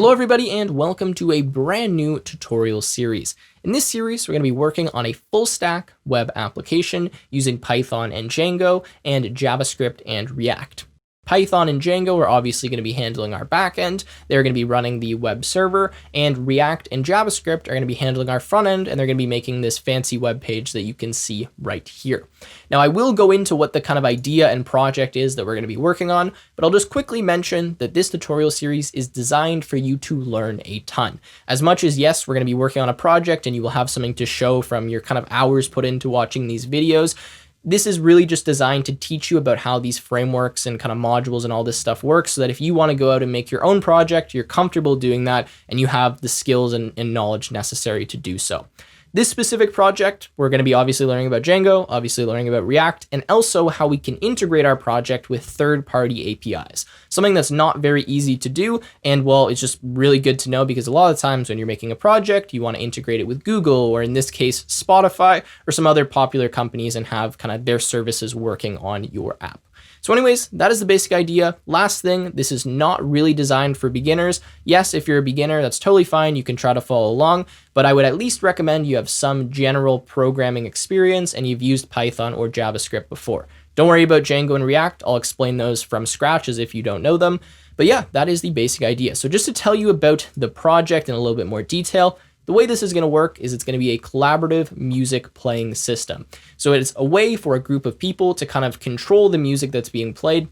Hello everybody and welcome to a brand new tutorial series. In this series, we're going to be working on a full stack web application using Python and Django and JavaScript and React. Python and Django are obviously going to be handling our backend. They're going to be running the web server, and React and JavaScript are going to be handling our front end, and they're going to be making this fancy web page that you can see right here. Now, I will go into what the kind of idea and project is that we're going to be working on, but I'll just quickly mention that this tutorial series is designed for you to learn a ton. As much as, yes, we're going to be working on a project and you will have something to show from your kind of hours put into watching these videos, this is really just designed to teach you about how these frameworks and kind of modules and all this stuff works, so that if you want to go out and make your own project, you're comfortable doing that and you have the skills and knowledge necessary to do so. This specific project, we're going to be obviously learning about Django, obviously learning about React, and also how we can integrate our project with third-party APIs. Something that's not very easy to do, and well, it's just really good to know because a lot of times when you're making a project, you want to integrate it with Google, or in this case, Spotify, or some other popular companies and have kind of their services working on your app. So anyways, that is the basic idea. Last thing, this is not really designed for beginners. Yes, if you're a beginner, that's totally fine. You can try to follow along, but I would at least recommend you have some general programming experience and you've used Python or JavaScript before. Don't worry about Django and React. I'll explain those from scratch as if you don't know them. But yeah, that is the basic idea. So just to tell you about the project in a little bit more detail, the way this is going to work is it's going to be a collaborative music playing system. So it's a way for a group of people to kind of control the music that's being played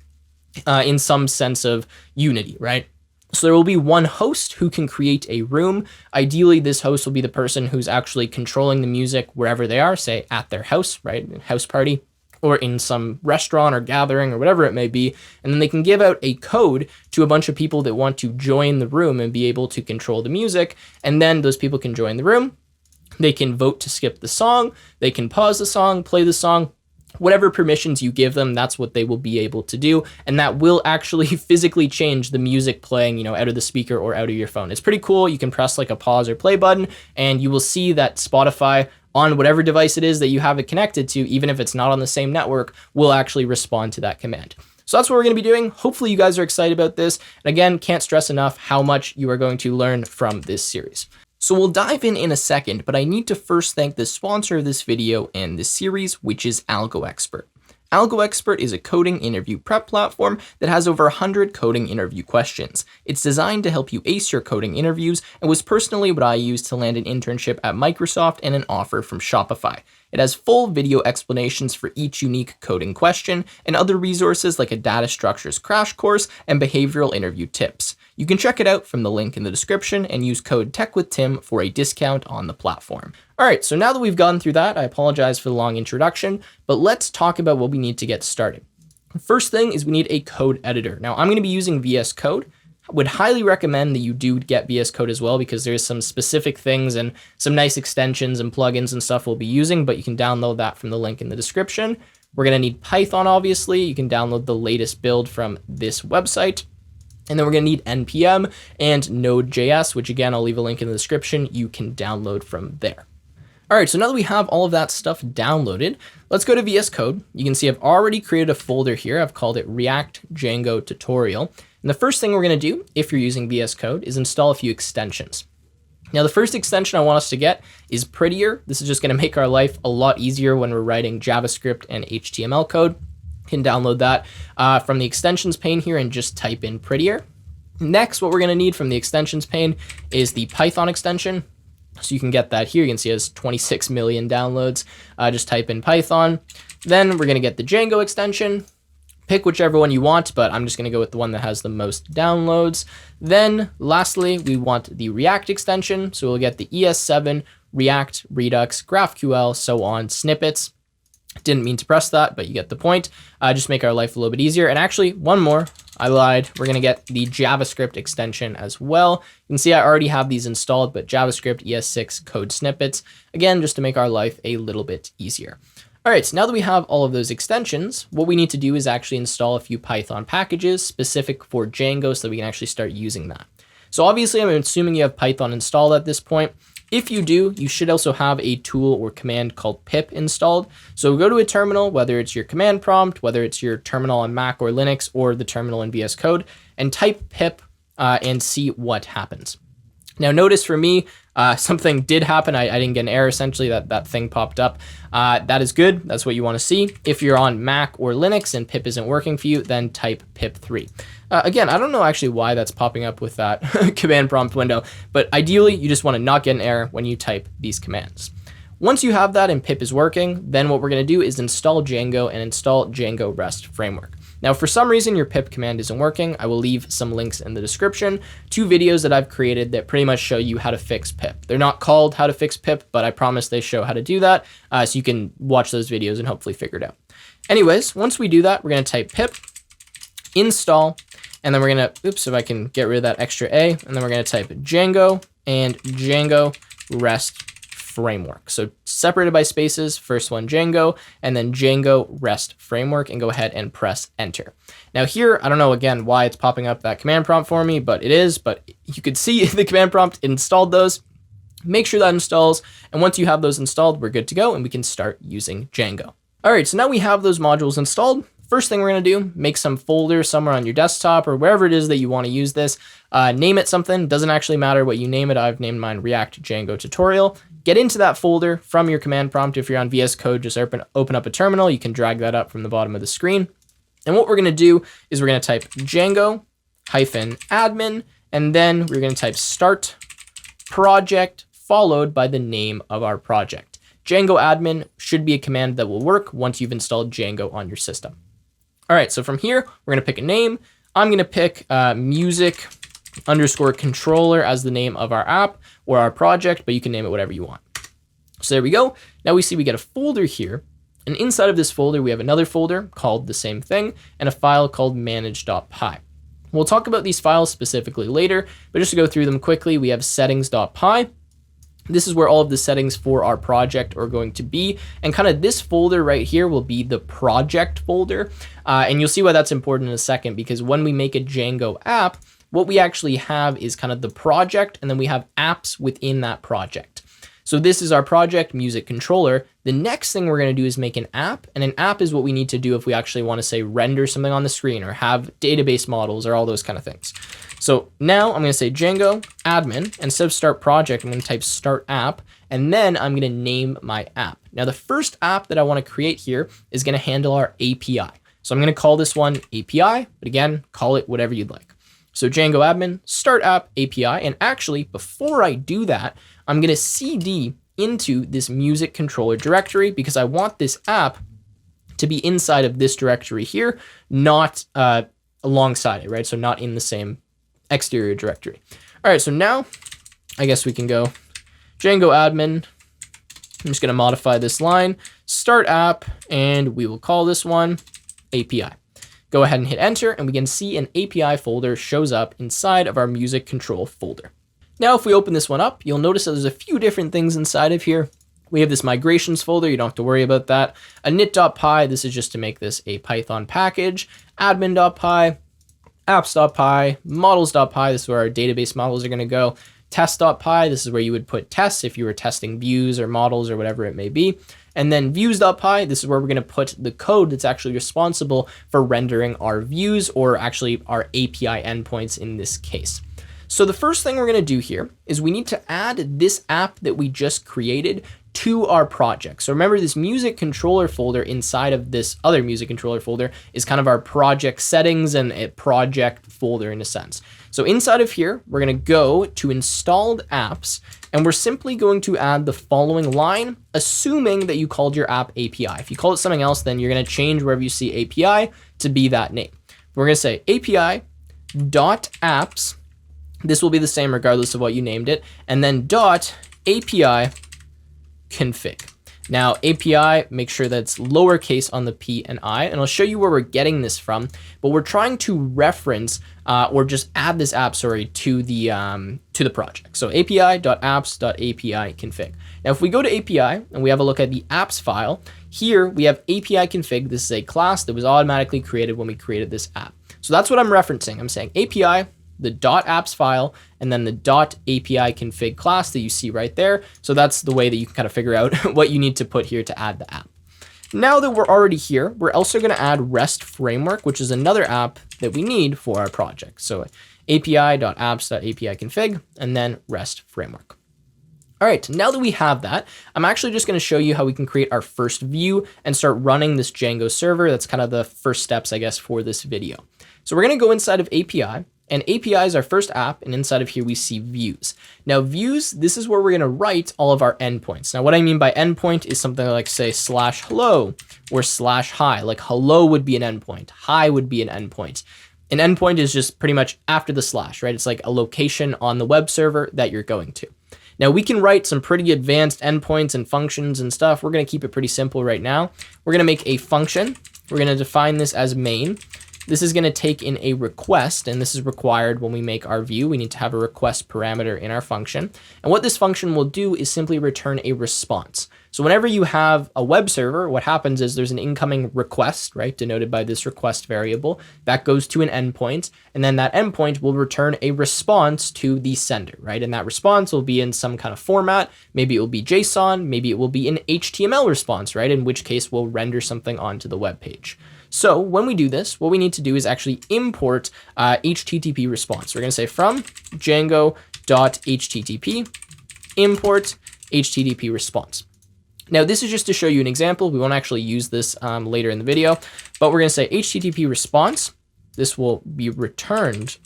in some sense of unity, right? So there will be one host who can create a room. Ideally, this host will be the person who's actually controlling the music wherever they are, say at their house, right? House party, or in some restaurant or gathering or whatever it may be. And then they can give out a code to a bunch of people that want to join the room and be able to control the music. And then those people can join the room. They can vote to skip the song. They can pause the song, play the song. Whatever permissions you give them, that's what they will be able to do. And that will actually physically change the music playing, out of the speaker or out of your phone. It's pretty cool. You can press like a pause or play button and you will see that Spotify on whatever device it is that you have it connected to, even if it's not on the same network, will actually respond to that command. So that's what we're going to be doing. Hopefully you guys are excited about this. And again, can't stress enough how much you are going to learn from this series. So we'll dive in a second, but I need to first thank the sponsor of this video and this series, which is AlgoExpert. AlgoExpert is a coding interview prep platform that has over 100 coding interview questions. It's designed to help you ace your coding interviews and was personally what I used to land an internship at Microsoft and an offer from Shopify. It has full video explanations for each unique coding question and other resources like a data structures crash course and behavioral interview tips. You can check it out from the link in the description and use code TechWithTim for a discount on the platform. All right, so now that we've gone through that, I apologize for the long introduction, but let's talk about what we need to get started. The first thing is we need a code editor. Now, I'm going to be using VS Code. I would highly recommend that you do get VS Code as well, because there's some specific things and some nice extensions and plugins and stuff we'll be using, but you can download that from the link in the description. We're going to need Python, obviously. You can download the latest build from this website. And then we're going to need NPM and Node.js, which again, I'll leave a link in the description. You can download from there. All right, so now that we have all of that stuff downloaded, let's go to VS Code. You can see I've already created a folder here. I've called it React Django Tutorial. And the first thing we're going to do, if you're using VS Code, is install a few extensions. Now, the first extension I want us to get is Prettier. This is just going to make our life a lot easier when we're writing JavaScript and HTML code. You can download that from the extensions pane here and just type in Prettier. Next, what we're going to need from the extensions pane is the Python extension. So you can get that here. You can see it has 26 million downloads. Just type in Python. Then we're going to get the Django extension. Pick whichever one you want, but I'm just going to go with the one that has the most downloads. Then lastly, we want the React extension. So we'll get the ES7, React, Redux, GraphQL, so on, snippets. Didn't mean to press that, but you get the point. Just make our life a little bit easier. And actually, one more. I lied. We're going to get the JavaScript extension as well. You can see I already have these installed, but JavaScript ES6 code snippets, again, just to make our life a little bit easier. All right, so now that we have all of those extensions, what we need to do is actually install a few Python packages specific for Django so that we can actually start using that. So obviously, I'm assuming you have Python installed at this point. If you do, you should also have a tool or command called pip installed. So go to a terminal, whether it's your command prompt, whether it's your terminal on Mac or Linux, or the terminal in VS Code, and type pip and see what happens. Now notice for me, something did happen. I didn't get an error, essentially, that thing popped up. That is good. That's what you want to see. If you're on Mac or Linux and pip isn't working for you, then type pip3. Again, I don't know actually why that's popping up with that command prompt window, but ideally you just want to not get an error when you type these commands. Once you have that and pip is working, then what we're going to do is install Django and install Django REST framework. Now, for some reason your pip command isn't working, I will leave some links in the description to videos that I've created that pretty much show you how to fix pip. They're not called how to fix pip, but I promise they show how to do that, so you can watch those videos and hopefully figure it out. Anyways, once we do that, we're going to type pip install, and then we're going to, oops, if I can get rid of that extra A, and then we're going to type Django and Django REST framework. So separated by spaces, first one Django, and then Django REST framework, and go ahead and press enter. Now here, I don't know again why it's popping up that command prompt for me, but it is, but you could see the command prompt installed those. Make sure that installs, and once you have those installed, we're good to go and we can start using Django. All right, so now we have those modules installed. First thing we're going to do, make some folder somewhere on your desktop or wherever it is that you want to use this. Name it something. Doesn't actually matter what you name it. I've named mine React Django tutorial. Get into that folder from your command prompt. If you're on VS Code, just open up a terminal. You can drag that up from the bottom of the screen. And what we're going to do is we're going to type Django-admin, and then we're going to type start project followed by the name of our project. Django admin should be a command that will work once you've installed Django on your system. All right, so from here, we're going to pick a name. I'm going to pick music_controller as the name of our app or our project, but you can name it whatever you want. So there we go. Now we see we get a folder here, and inside of this folder, we have another folder called the same thing and a file called manage.py. We'll talk about these files specifically later, but just to go through them quickly, we have settings.py. This is where all of the settings for our project are going to be. And kind of this folder right here will be the project folder. And you'll see why that's important in a second, because when we make a Django app, what we actually have is kind of the project, and then we have apps within that project. So this is our project, music controller. The next thing we're going to do is make an app, and an app is what we need to do if we actually want to, say, render something on the screen or have database models or all those kind of things. So now I'm going to say Django admin. Instead of start project, I'm going to type start app, and then I'm going to name my app. Now the first app that I want to create here is going to handle our API. So I'm going to call this one API, but again, call it whatever you'd like. So Django admin, start app API, and actually before I do that, I'm going to CD into this music controller directory because I want this app to be inside of this directory here, not alongside it, right? So not in the same exterior directory. All right, so now I guess we can go Django admin. I'm just going to modify this line, start app, and we will call this one API. Go ahead and hit enter, and we can see an API folder shows up inside of our music control folder. Now, if we open this one up, you'll notice that there's a few different things inside of here. We have this migrations folder. You don't have to worry about that. A init.py, this is just to make this a Python package. Admin.py, apps.py, models.py, this is where our database models are going to go. Test.py, this is where you would put tests if you were testing views or models or whatever it may be. And then views.py, this is where we're going to put the code that's actually responsible for rendering our views, or actually our API endpoints in this case. So the first thing we're going to do here is we need to add this app that we just created to our project. So remember, this music controller folder inside of this other music controller folder is kind of our project settings and a project folder in a sense. So inside of here, we're going to go to installed apps, and we're simply going to add the following line, assuming that you called your app API. If you call it something else, then you're going to change wherever you see API to be that name. We're going to say API.apps. This will be the same regardless of what you named it. And then .API config. Now API, make sure that's lowercase on the P and I, and I'll show you where we're getting this from, but we're trying to reference or just add this app, sorry, to the project. So API.apps.API config. Now if we go to API and we have a look at the apps file, here we have API config. This is a class that was automatically created when we created this app. So that's what I'm referencing. I'm saying API, the .apps file, and then the .API config class that you see right there. So that's the way that you can kind of figure out what you need to put here to add the app. Now that we're already here, we're also going to add REST framework, which is another app that we need for our project. So api.apps.api config, and then REST framework. All right, now that we have that, I'm actually just going to show you how we can create our first view and start running this Django server. That's kind of the first steps, I guess, for this video. So we're going to go inside of API, and API is our first app, and inside of here we see views. Now views, this is where we're going to write all of our endpoints. Now what I mean by endpoint is something like, say, /hello or /hi. Like hello would be an endpoint, hi would be an endpoint. An endpoint is just pretty much after the slash, right? It's like a location on the web server that you're going to. Now we can write some pretty advanced endpoints and functions and stuff. We're going to keep it pretty simple right now. We're going to make a function. We're going to define this as main. This is going to take in a request, and this is required when we make our view. We need to have a request parameter in our function. And what this function will do is simply return a response. So whenever you have a web server, what happens is there's an incoming request, right, denoted by this request variable, that goes to an endpoint, and then that endpoint will return a response to the sender, right? And that response will be in some kind of format. Maybe it will be JSON, maybe it will be an HTML response, right? In which case we'll render something onto the web page. So when we do this, what we need to do is actually import HTTP response. We're going to say from Django.http import HTTP response. Now, this is just to show you an example. We won't actually use this later in the video, but we're going to say HTTP response. This will be returned,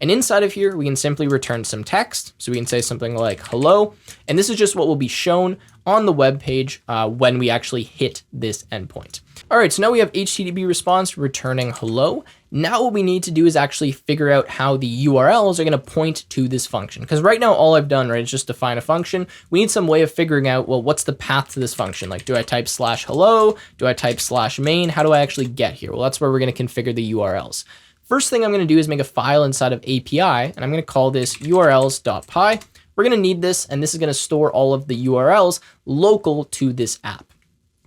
and inside of here, we can simply return some text. So we can say something like hello, and this is just what will be shown on the web page when we actually hit this endpoint. All right, so now we have HTTP response returning hello. Now what we need to do is actually figure out how the URLs are going to point to this function. Because right now all I've done, right, is just define a function. We need some way of figuring out, well, what's the path to this function? Like, do I type /hello? Do I type /main? How do I actually get here? Well, that's where we're going to configure the URLs. First thing I'm going to do is make a file inside of API, and I'm going to call this urls.py. We're going to need this, and this is going to store all of the URLs local to this app.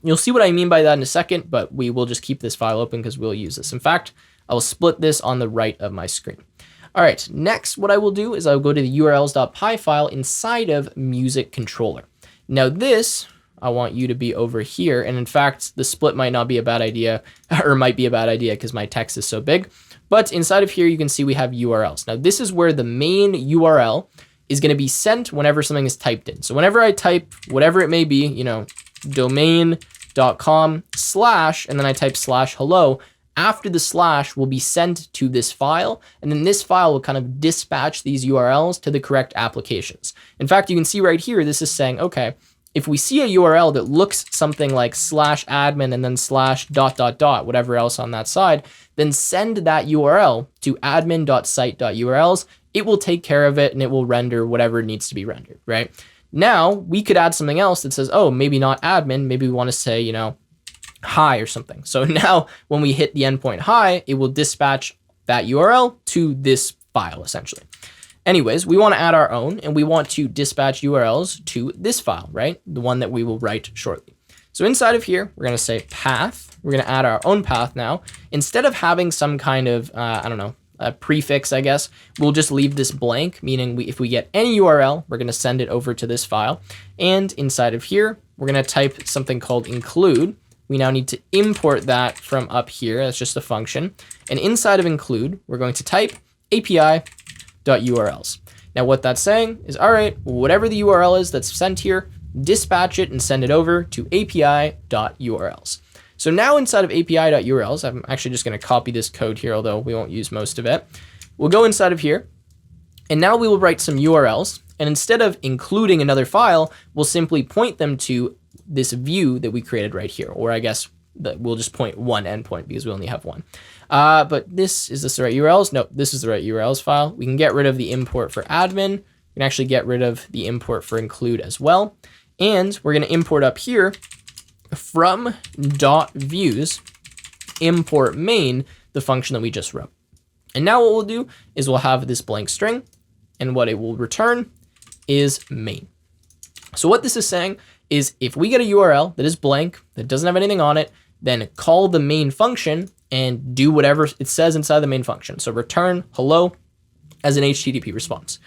You'll see what I mean by that in a second, but we will just keep this file open because we'll use this. In fact, I will split this on the right of my screen. All right, next what I will do is I'll go to the urls.py file inside of music controller. Now this, I want you to be over here. And in fact, the split might not be a bad idea, or might be a bad idea because my text is so big. But inside of here, you can see we have URLs. Now this is where the main URL is going to be sent whenever something is typed in. So whenever I type whatever it may be, domain.com/ and then I type /hello, after the slash will be sent to this file, and then this file will kind of dispatch these URLs to the correct applications. In fact, you can see right here, this is saying, okay, if we see a URL that looks something like /admin and then /... whatever else on that side, then send that URL to admin.site.urls. It will take care of it and it will render whatever needs to be rendered, right? Now we could add something else that says, oh, maybe not admin. Maybe we want to say, hi or something. So now when we hit the endpoint hi, it will dispatch that URL to this file essentially. Anyways, we want to add our own, and we want to dispatch URLs to this file, right? The one that we will write shortly. So inside of here, we're going to say path. We're going to add our own path now. Instead of having some kind of, a prefix, I guess, we'll just leave this blank, meaning if we get any URL, we're going to send it over to this file. And inside of here, we're going to type something called include. We now need to import that from up here. That's just a function. And inside of include, we're going to type api.urls. Now what that's saying is, all right, whatever the URL is that's sent here, dispatch it and send it over to api.urls. So now inside of api.urls, I'm actually just going to copy this code here, although we won't use most of it. We'll go inside of here, and now we will write some URLs. And instead of including another file, we'll simply point them to this view that we created right here. Or I guess that we'll just point one endpoint because we only have one. But is this the right URLs? No, this is the right URLs file. We can get rid of the import for admin. We can actually get rid of the import for include as well. And we're going to import up here from .views import main, the function that we just wrote. And now what we'll do is we'll have this blank string, and what it will return is main. So what this is saying is if we get a URL that is blank, that doesn't have anything on it, then call the main function and do whatever it says inside the main function. So return hello as an HTTP response.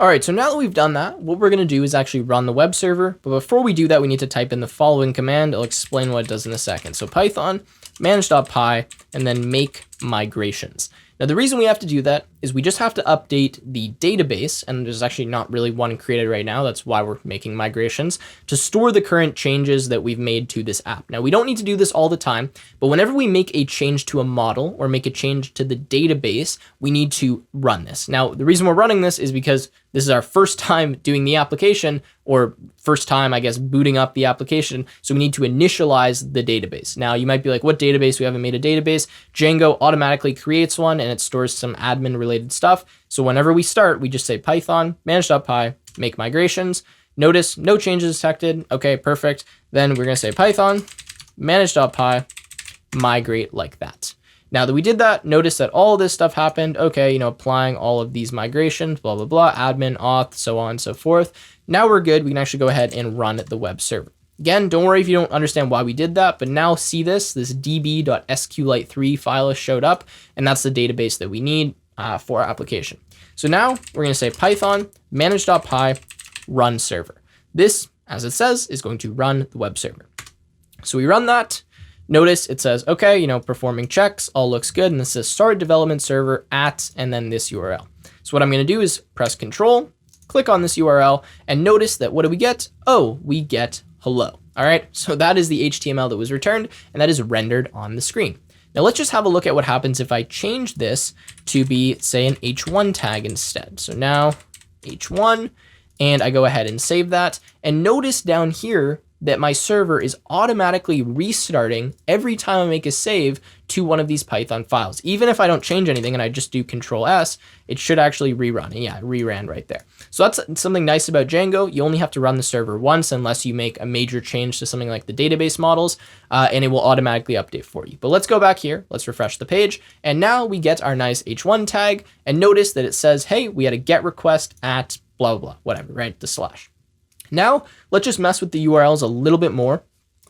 All right, so now that we've done that, what we're going to do is actually run the web server. But before we do that, we need to type in the following command. I'll explain what it does in a second. So Python manage.py and then make migrations. Now, the reason we have to do that is we just have to update the database, and there's actually not really one created right now. That's why we're making migrations, to store the current changes that we've made to this app. Now, we don't need to do this all the time, but whenever we make a change to a model or make a change to the database, we need to run this. Now, the reason we're running this is because this is our first time doing the application, or first time, I guess, booting up the application. So we need to initialize the database. Now, you might be like, what database? We haven't made a database. Django automatically creates one, and it stores some admin related stuff. So whenever we start, we just say Python manage.py, make migrations. Notice no changes detected. Okay, perfect. Then we're going to say Python manage.py, migrate like that. Now that we did that, notice that all this stuff happened. Okay, applying all of these migrations, blah, blah, blah, admin, auth, so on and so forth. Now we're good. We can actually go ahead and run the web server. Again, don't worry if you don't understand why we did that, but now see this db.sqlite3 file has showed up, and that's the database that we need for our application. So now we're going to say Python manage.py run server. This, as it says, is going to run the web server. So we run that. Notice it says, okay, performing checks, all looks good. And this says start development server at, and then this URL. So what I'm going to do is press Control, click on this URL, and notice that what do we get? Oh, we get hello. All right. So that is the HTML that was returned, and that is rendered on the screen. Now let's just have a look at what happens if I change this to be, say, an H1 tag instead. So now H1, and I go ahead and save that. And notice down here that my server is automatically restarting every time I make a save to one of these Python files. Even if I don't change anything and I just do Control S, it should actually rerun. And yeah, it reran right there. So that's something nice about Django. You only have to run the server once unless you make a major change to something like the database models, and it will automatically update for you. But let's go back here. Let's refresh the page. And now we get our nice H1 tag. And notice that it says, hey, we had a GET request at blah, blah, blah, whatever, right? The slash. Now, let's just mess with the URLs a little bit more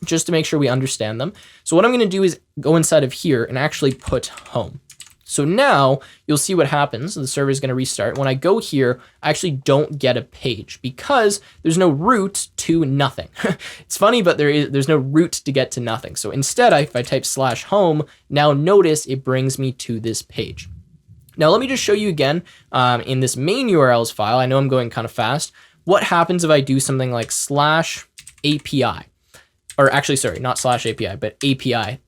just to make sure we understand them. So what I'm going to do is go inside of here and actually put home. So now you'll see what happens. The server is going to restart. When I go here, I actually don't get a page because there's no route to nothing. It's funny, but there's no route to get to nothing. So instead, if I type /home, now notice it brings me to this page. Now, let me just show you again in this main URLs file. I know I'm going kind of fast. What happens if I do something like /API, or actually, sorry, not /API, but API/.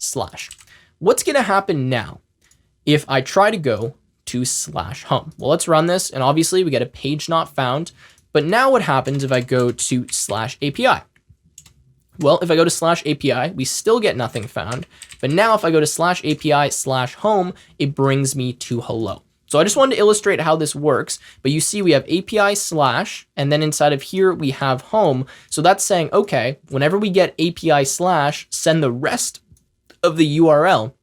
What's going to happen now if I try to go to /home? Well, let's run this. And obviously we get a page not found. But now what happens if I go to /API? Well, if I go to /API, we still get nothing found. But now if I go to /API/home, it brings me to hello. So I just wanted to illustrate how this works, but you see we have API/, and then inside of here we have home. So that's saying, okay, whenever we get API/, send the rest of the URL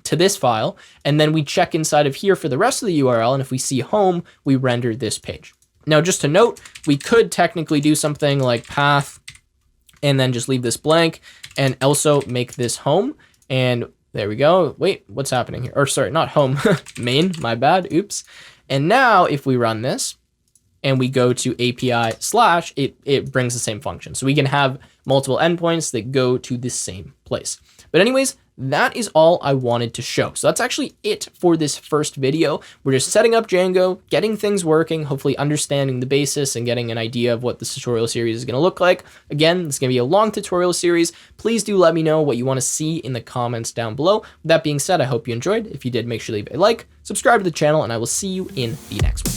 to this file, and then we check inside of here for the rest of the URL, and if we see home, we render this page. Now, just to note, we could technically do something like path, and then just leave this blank, and also make this home, and there we go. Wait, what's happening here? Or sorry, not home, main, my bad, oops. And now if we run this and we go to API/, it brings the same function. So we can have multiple endpoints that go to the same place. But anyways, that is all I wanted to show. So that's actually it for this first video. We're just setting up Django, getting things working, hopefully understanding the basis and getting an idea of what this tutorial series is going to look like. Again, it's going to be a long tutorial series. Please do let me know what you want to see in the comments down below. With that being said, I hope you enjoyed. If you did, make sure to leave a like, subscribe to the channel, and I will see you in the next one.